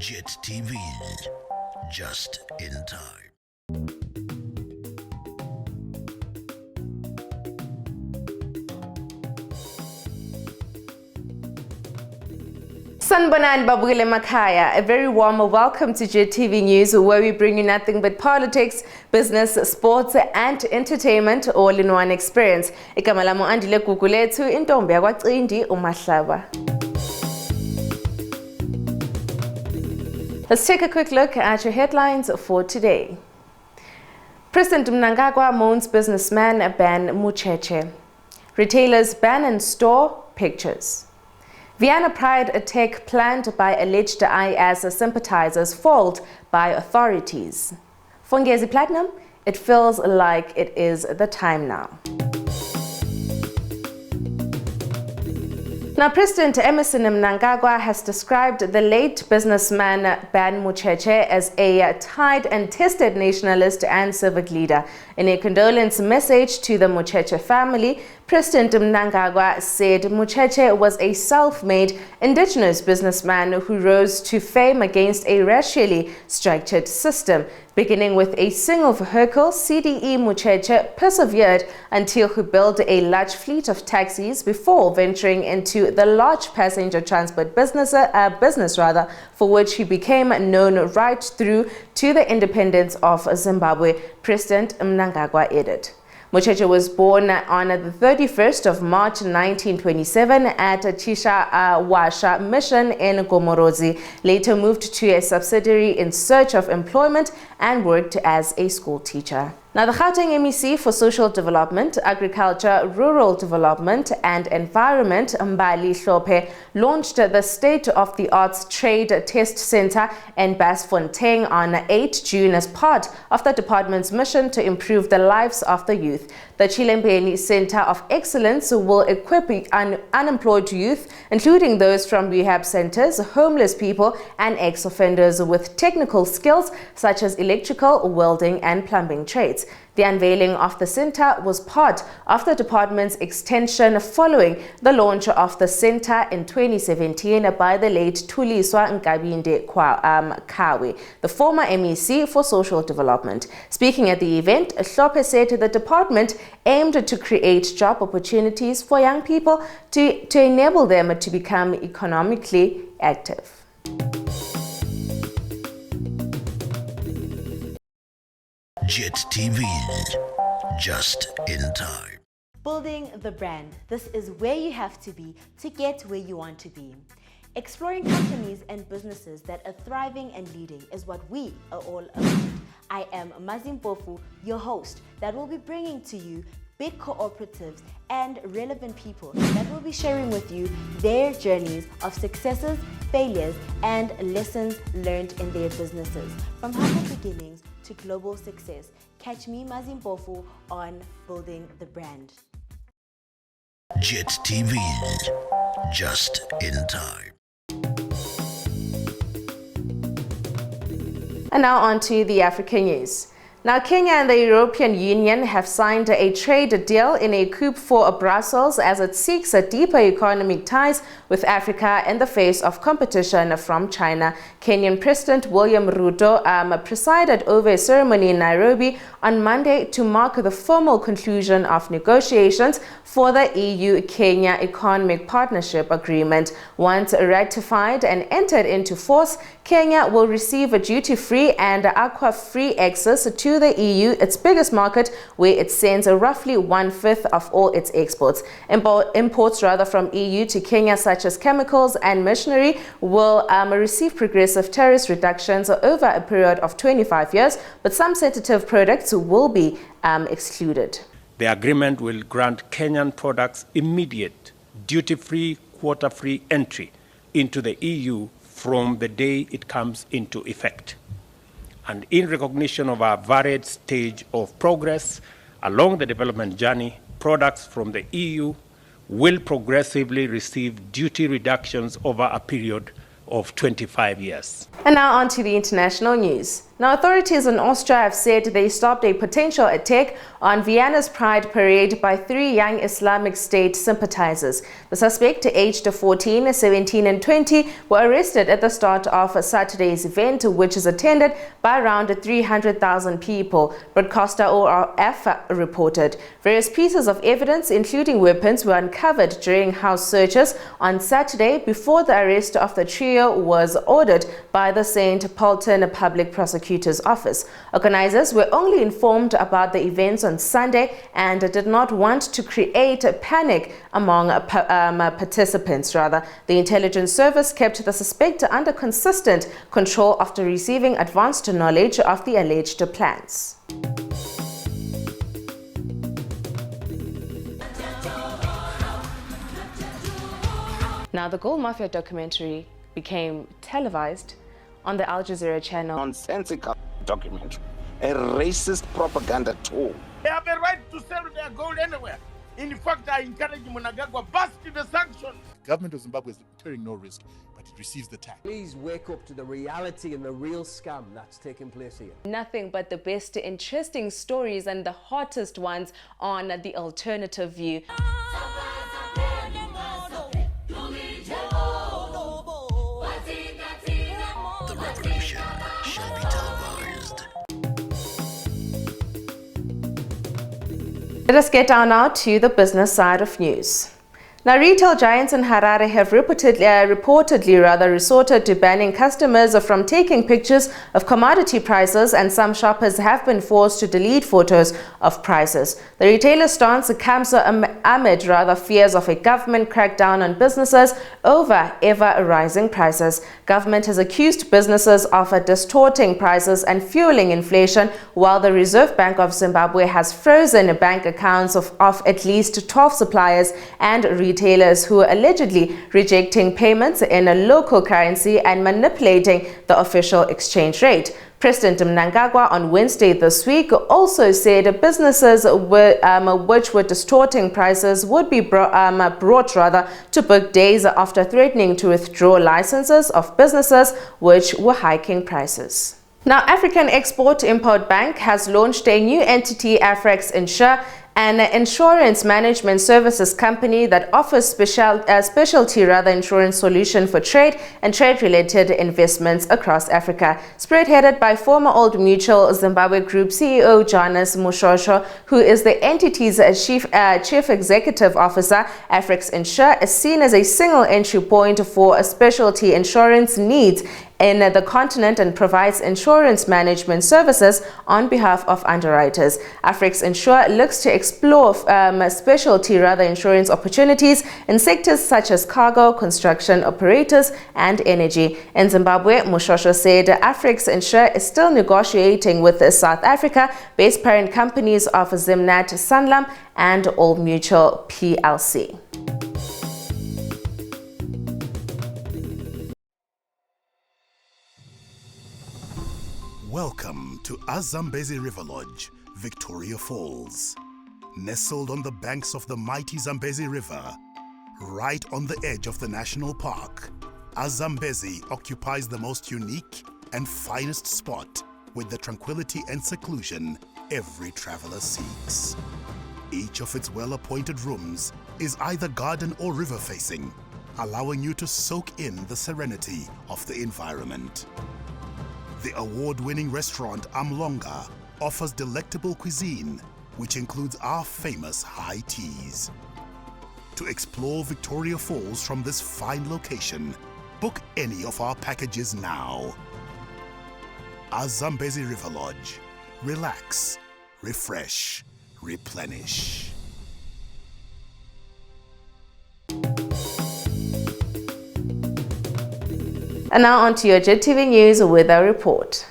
JIT-TV, just in time. Sanbonan Babule Makaya, a very warm welcome to JIT-TV News, where we bring you nothing but politics, business, sports and entertainment all in one experience. Ikamalamo andile kukuletu intombi yakwacindi umahlaba. Let's take a quick look at your headlines for today. President Mnangagwa mourns businessman Ben Mucheche. Retailers ban and store pictures. Vienna Pride attack planned by alleged IS sympathizers foiled by authorities. Fongezi Platinum, it feels like it is the time now. Now, President Emmerson Mnangagwa has described the late businessman Ben Mucheche as a tried and tested nationalist and civic leader. In a condolence message to the Mucheche family, President Mnangagwa said Mucheche was a self-made indigenous businessman who rose to fame against a racially structured system. Beginning with a single vehicle, CDE Mucheche persevered until he built a large fleet of taxis before venturing into the large passenger transport business, for which he became known right through to the independence of Zimbabwe, President Mnangagwa added. Mucheche was born on the 31st of March 1927 at Chisha-Washa Mission in Gomorozi, later moved to a subsidiary in search of employment and worked as a school teacher. Now, the Gauteng MEC for Social Development, Agriculture, Rural Development and Environment, Mbali Hlophe, launched the state-of-the-art trade test center in Basfontein on 8 June as part of the department's mission to improve the lives of the youth. The Chilembeni Center of Excellence will equip unemployed youth, including those from rehab centers, homeless people and ex-offenders, with technical skills such as electrical, welding and plumbing trades. The unveiling of the center was part of the department's extension following the launch of the center in 2017 by the late Thuliswa Nkabinde Kawe, the former MEC for Social Development. Speaking at the event, Hlophe said the department aimed to create job opportunities for young people to enable them to become economically active. JIT-TV, just in time. Building the brand. This is where you have to be to get where you want to be. Exploring companies and businesses that are thriving and leading is what we are all about. I am Mazimpofu, your host, that will be bringing to you big cooperatives and relevant people that will be sharing with you their journeys of successes, failures, and lessons learned in their businesses, from humble beginnings to global success. Catch me, Mazimpofu, on Building the Brand. JIT-TV, just in time. And now on to the African news. Now, Kenya and the European Union have signed a trade deal in a coup for Brussels as it seeks a deeper economic ties with Africa in the face of competition from China. Kenyan President William Ruto presided over a ceremony in Nairobi on Monday to mark the formal conclusion of negotiations for the EU-Kenya Economic Partnership Agreement. Once ratified and entered into force, Kenya will receive a duty-free and aqua-free access to the EU, its biggest market, where it sends roughly 1/5 of all its exports. Imports from EU to Kenya, such as chemicals and machinery, will receive progressive tariff reductions over a period of 25 years, but some sensitive products will be excluded. The agreement will grant Kenyan products immediate, duty-free, quota-free entry into the EU from the day it comes into effect. And in recognition of our varied stage of progress along the development journey, products from the EU will progressively receive duty reductions over a period of 25 years. And now on to the international news. Now, authorities in Austria have said they stopped a potential attack on Vienna's Pride Parade by 3 young Islamic State sympathizers. The suspects, aged 14, 17 and 20, were arrested at the start of Saturday's event, which is attended by around 300,000 people, broadcaster ORF reported. Various pieces of evidence, including weapons, were uncovered during house searches on Saturday before the arrest of the trio was ordered by the St. Polten Public Prosecutor's Office. Organizers were only informed about the events on Sunday and did not want to create a panic among participants. Rather, the intelligence service kept the suspect under consistent control after receiving advanced knowledge of the alleged plans. Now, the Gold Mafia documentary became televised on the Al Jazeera channel. Nonsensical documentary, a racist propaganda tool. They have a right to sell their gold anywhere. In fact, I encourage Mnangagwa, bust the sanctions. Government of Zimbabwe is incurring no risk, but it receives the tax. Please wake up to the reality and the real scam that's taking place here. Nothing but the best interesting stories and the hottest ones on the alternative view. The revolution shall be televised. Let us get down now to the business side of news. Now, retail giants in Harare have reportedly resorted to banning customers from taking pictures of commodity prices, and some shoppers have been forced to delete photos of prices. The retailer's stance comes amid fears of a government crackdown on businesses over ever-rising prices. Government has accused businesses of distorting prices and fueling inflation, while the Reserve Bank of Zimbabwe has frozen bank accounts of at least 12 suppliers and retailers who are allegedly rejecting payments in a local currency and manipulating the official exchange rate. President Mnangagwa on Wednesday this week also said businesses which were distorting prices would be brought to book days after threatening to withdraw licenses of businesses which were hiking prices. Now, African Export-Import Bank has launched a new entity, Afrex Insure, an insurance management services company that offers specialty insurance solution for trade and trade-related investments across Africa. Spearheaded by former Old Mutual Zimbabwe Group CEO Jonas Mushosho, who is the entity's chief executive officer, Afrex Insure is seen as a single entry point for specialty insurance needs in the continent and provides insurance management services on behalf of underwriters. Afrex Insure looks to explore specialty insurance opportunities in sectors such as cargo, construction operators, and energy. In Zimbabwe, Mushosho said Afrex Insure is still negotiating with the South Africa-based parent companies of Zimnat Sanlam and Old Mutual PLC. Welcome to Azambezi River Lodge, Victoria Falls. Nestled on the banks of the mighty Zambezi River, right on the edge of the national park, Azambezi occupies the most unique and finest spot with the tranquility and seclusion every traveler seeks. Each of its well-appointed rooms is either garden or river facing, allowing you to soak in the serenity of the environment. The award-winning restaurant Amlonga offers delectable cuisine, which includes our famous high teas. To explore Victoria Falls from this fine location, book any of our packages now. Azambezi River Lodge. Relax, refresh, replenish. And now on to your JIT-TV News weather report.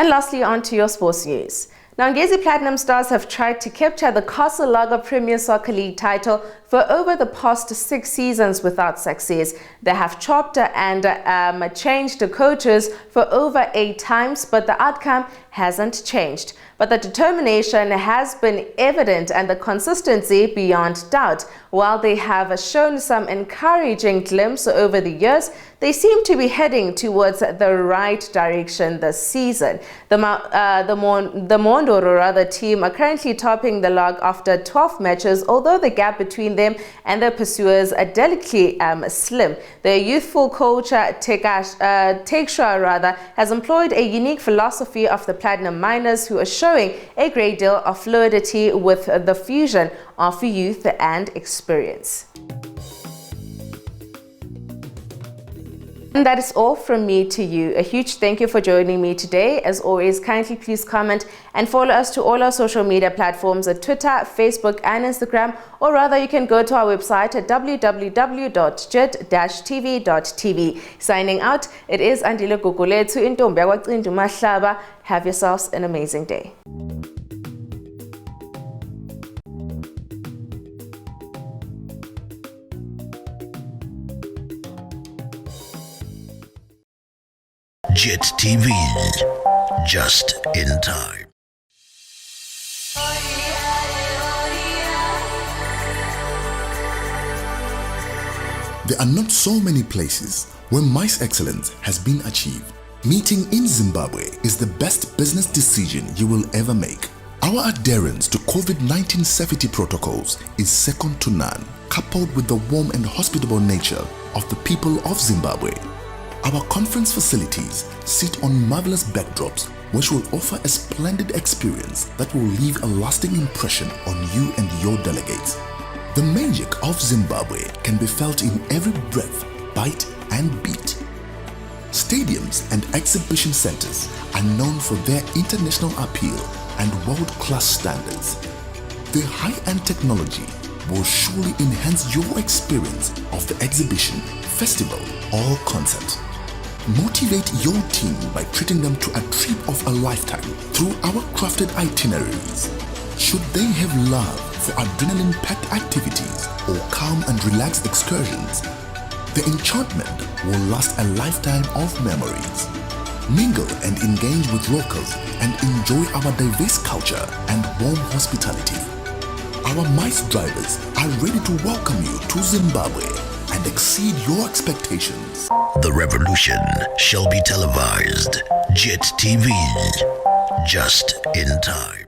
And lastly, on to your sports news. Now, Ngezi Platinum Stars have tried to capture the Castle Lager Premier Soccer League title for over the past 6 seasons without success. They have chopped and changed the coaches for over 8 times, but the outcome hasn't changed. But the determination has been evident and the consistency beyond doubt. While they have shown some encouraging glimpses over the years, they seem to be heading towards the right direction this season. The Mondoro team are currently topping the log after 12 matches, although the gap between them and their pursuers are delicately slim. Their youthful coach, Teksha, has employed a unique philosophy of the Platinum Miners, who are showing a great deal of fluidity with the fusion of youth and experience. And that is all from me to you. A huge thank you for joining me today. As always, kindly please comment and follow us to all our social media platforms at Twitter, Facebook and Instagram, or rather you can go to our website at www.JIT-TVzw. Signing out, it is Andile Gugulethu Intombi yakwaCintu Mahlaba. Have yourselves an amazing day. JIT-TV, just in time. There are not so many places where mice excellence has been achieved. Meeting in Zimbabwe is the best business decision you will ever make. Our adherence to COVID-19 safety protocols is second to none, coupled with the warm and hospitable nature of the people of Zimbabwe. Our conference facilities sit on marvelous backdrops which will offer a splendid experience that will leave a lasting impression on you and your delegates. The magic of Zimbabwe can be felt in every breath, bite and beat. Stadiums and exhibition centers are known for their international appeal and world-class standards. The high-end technology will surely enhance your experience of the exhibition, festival or concert. Motivate your team by treating them to a trip of a lifetime through our crafted itineraries. Should they have love for adrenaline-packed activities or calm and relaxed excursions, the enchantment will last a lifetime of memories. Mingle and engage with locals and enjoy our diverse culture and warm hospitality. Our mice drivers are ready to welcome you to Zimbabwe and exceed your expectations. The revolution shall be televised. JIT-TV, just in time.